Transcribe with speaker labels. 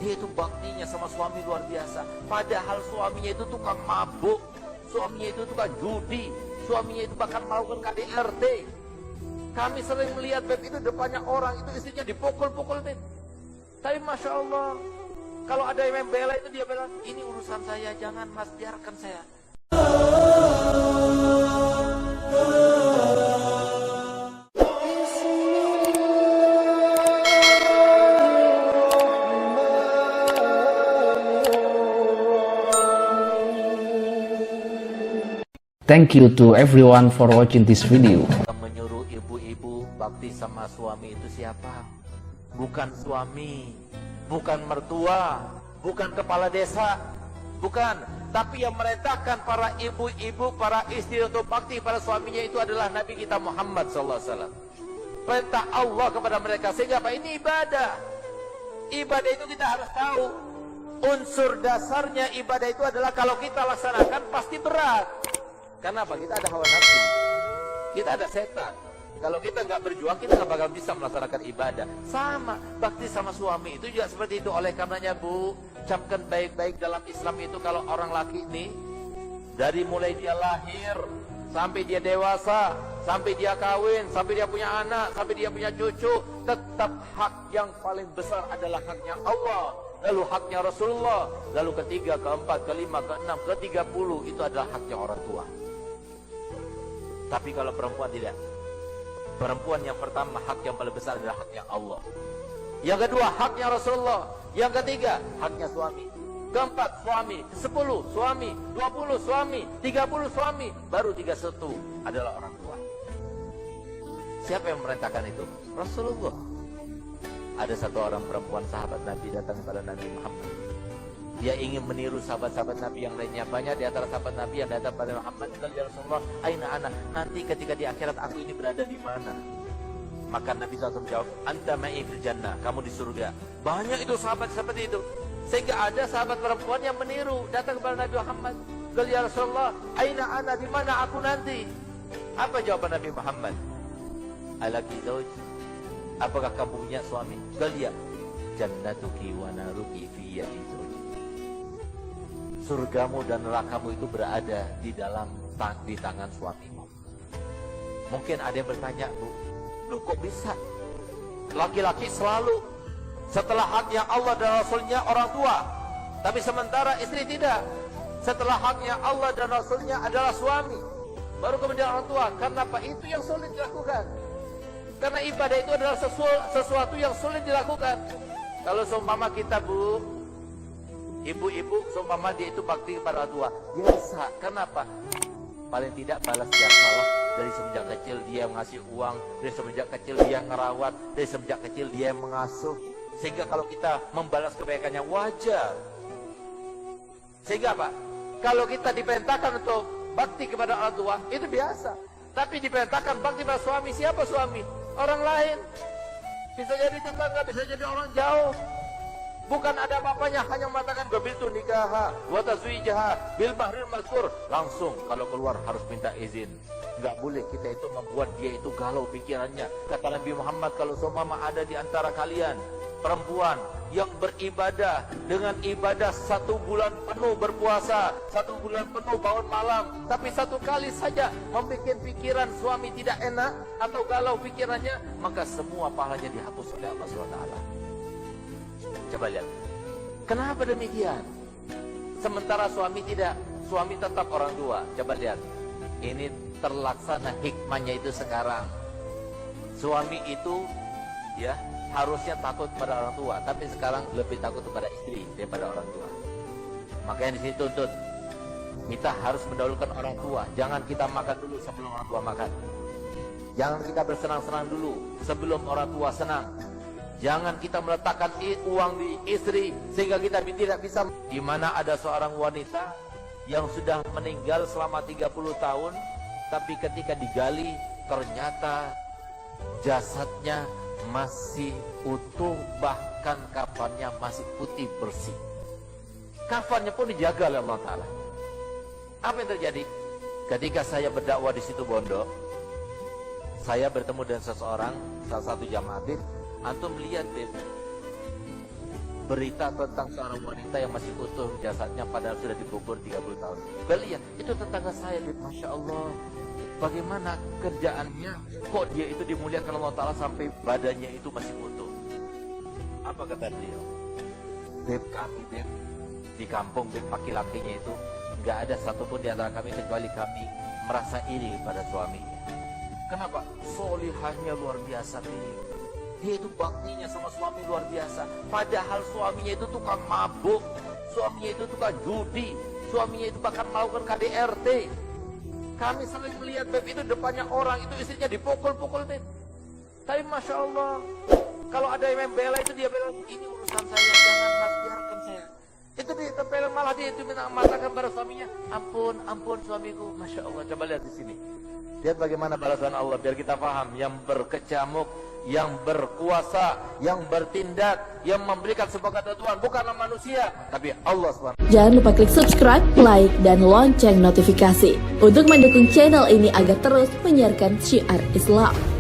Speaker 1: Dia itu baktinya sama suami luar biasa. Padahal suaminya itu tukang mabuk, suaminya itu tukang judi, suaminya itu bahkan melakukan KDRT. Kami sering melihat beb itu depannya orang, itu istrinya dipukul-pukul beb. Tapi Masya Allah, kalau ada yang membela itu dia bilang, ini urusan saya, jangan mas, biarkan saya.
Speaker 2: Thank you to everyone for watching this video.
Speaker 1: Menyuruh ibu-ibu bakti sama suami itu siapa? Bukan suami, bukan mertua, bukan kepala desa, bukan. Tapi yang merintahkan para ibu-ibu, para istri untuk bakti pada suaminya itu adalah Nabi kita Muhammad SAW. Perintah Allah kepada mereka. Sehingga apa? Ini ibadah. Ibadah itu kita harus tahu. Unsur dasarnya ibadah itu adalah kalau kita laksanakan pasti berat. Karena apa? Kita ada hawa nafsu, kita ada setan. Kalau kita nggak berjuang, kita nggak bakal bisa melaksanakan ibadah. Sama, bakti sama suami itu juga seperti itu. Oleh karenanya Bu, camkan baik-baik dalam Islam itu kalau orang laki ini, dari mulai dia lahir, sampai dia dewasa, sampai dia kawin, sampai dia punya anak, sampai dia punya cucu, tetap hak yang paling besar adalah haknya Allah. Lalu haknya Rasulullah, lalu ketiga, keempat, kelima, keenam, ke-30 itu adalah haknya orang tua. Tapi kalau perempuan tidak. Perempuan yang pertama hak yang paling besar adalah haknya Allah. Yang kedua haknya Rasulullah. Yang ketiga haknya suami. Keempat suami, 10 suami, 20 suami, 30 suami, baru 31 adalah orang tua. Siapa yang memerintahkan itu? Rasulullah. Ada satu orang perempuan sahabat Nabi datang kepada Nabi Muhammad. Dia ingin meniru sahabat-sahabat Nabi yang lainnya. Banyak di antara sahabat Nabi yang datang pada Muhammad, ya Rasulullah, aina ana, nanti ketika di akhirat aku ini berada di mana? Maka Nabi SAW menjawab, anta ma'i fil jannah, kamu di surga. Banyak itu sahabat seperti itu. Sehingga ada sahabat perempuan yang meniru, datang kepada Nabi Muhammad, ya Rasulullah, aina ana, di mana aku nanti? Apa jawaban Nabi Muhammad? Alaki zawj, apakah kamu punya suami? Ya, jannatuki wa naruki fi yadi zawj. Surgamu dan nerakamu itu berada di tangan suamimu. Mungkin ada yang bertanya, Bu, lu kok bisa? Laki-laki selalu setelah haknya Allah dan Rasulnya orang tua, tapi sementara istri tidak. Setelah haknya Allah dan Rasulnya adalah suami, baru kemudian orang tua. Karena apa? Itu yang sulit dilakukan. Karena ibadah itu adalah sesuatu yang sulit dilakukan. Kalau seumpama kita, Bu, ibu-ibu seumpama dia itu bakti kepada orang tua, biasa. Kenapa? Paling tidak balas jasalah. Dari semenjak kecil dia mengasih uang, dari semenjak kecil dia ngerawat, dari semenjak kecil dia mengasuh. Sehingga kalau kita membalas kebaikannya wajar. Sehingga apa? Kalau kita diperintahkan untuk bakti kepada orang tua, itu biasa. Tapi diperintahkan bakti kepada suami, siapa suami? Orang lain. Bisa jadi tetangga, bisa jadi orang jauh. Bukan ada apa-apanya, hanya mengatakan gabiltu nikaha wa tazwijaha bil mahril mazkur. Langsung kalau keluar harus minta izin. Enggak boleh kita itu membuat dia itu galau pikirannya. Kata Nabi Muhammad, kalau seumpama ada di antara kalian perempuan yang beribadah dengan ibadah 1 bulan penuh berpuasa, 1 bulan penuh bangun malam, tapi 1 kali saja membuat pikiran suami tidak enak atau galau pikirannya, maka semua pahalanya dihapus oleh Allah SWT. Coba lihat, kenapa demikian? Sementara suami tidak, suami tetap orang tua. Coba lihat, ini terlaksana hikmahnya itu sekarang. Suami itu ya harusnya takut pada orang tua, tapi sekarang lebih takut kepada istri daripada orang tua. Makanya di sini tuntut kita harus mendahulukan orang tua. Jangan kita makan dulu sebelum orang tua makan. Jangan kita bersenang-senang dulu sebelum orang tua senang. Jangan kita meletakkan uang di istri sehingga kita tidak bisa. Di mana ada seorang wanita yang sudah meninggal selama 30 tahun, tapi ketika digali ternyata jasadnya masih utuh, bahkan kafannya masih putih bersih. Kafannya pun dijaga oleh Allah Ta'ala. Apa yang terjadi? Ketika saya berdakwah di situ Bondo, saya bertemu dengan seseorang, salah satu jamaah. Antum lihat, berita tentang seorang wanita yang masih utuh jasadnya padahal sudah dikubur 30 tahun. Lihat, itu tetangga saya, Masya Allah. Bagaimana kerjaannya, kok dia itu dimuliakan Allah Ta'ala sampai badannya itu masih utuh. Apa kata beliau? Beb kami, Beb, di kampung Beb laki-lakinya itu nggak ada satupun di antara kami kecuali kami merasa iri pada suaminya. Kenapa? Solihahnya luar biasa, Beb. Dia itu baktinya sama suami luar biasa. Padahal suaminya itu tukang mabuk, suaminya itu tukang judi, suaminya itu bahkan melakukan KDRT. Kami sering melihat Beb itu depannya orang itu istrinya dipukul-pukul, Beb. Tapi Masya Allah, kalau ada yang membela itu dia bilang, ini urusan saya, jangan mas, biarkan saya. Itu dia tempel, malah dia itu minta mengatakan pada suaminya, ampun, ampun suamiku. Masya Allah, coba lihat di sini. Lihat bagaimana balasan Allah, biar kita paham. Yang berkecamuk, yang berkuasa, yang bertindak, yang memberikan sebuah ketentuan bukanlah manusia, tapi Allah SWT.
Speaker 3: Jangan lupa klik subscribe, like, dan lonceng notifikasi untuk mendukung channel ini agar terus menyiarkan syiar Islam.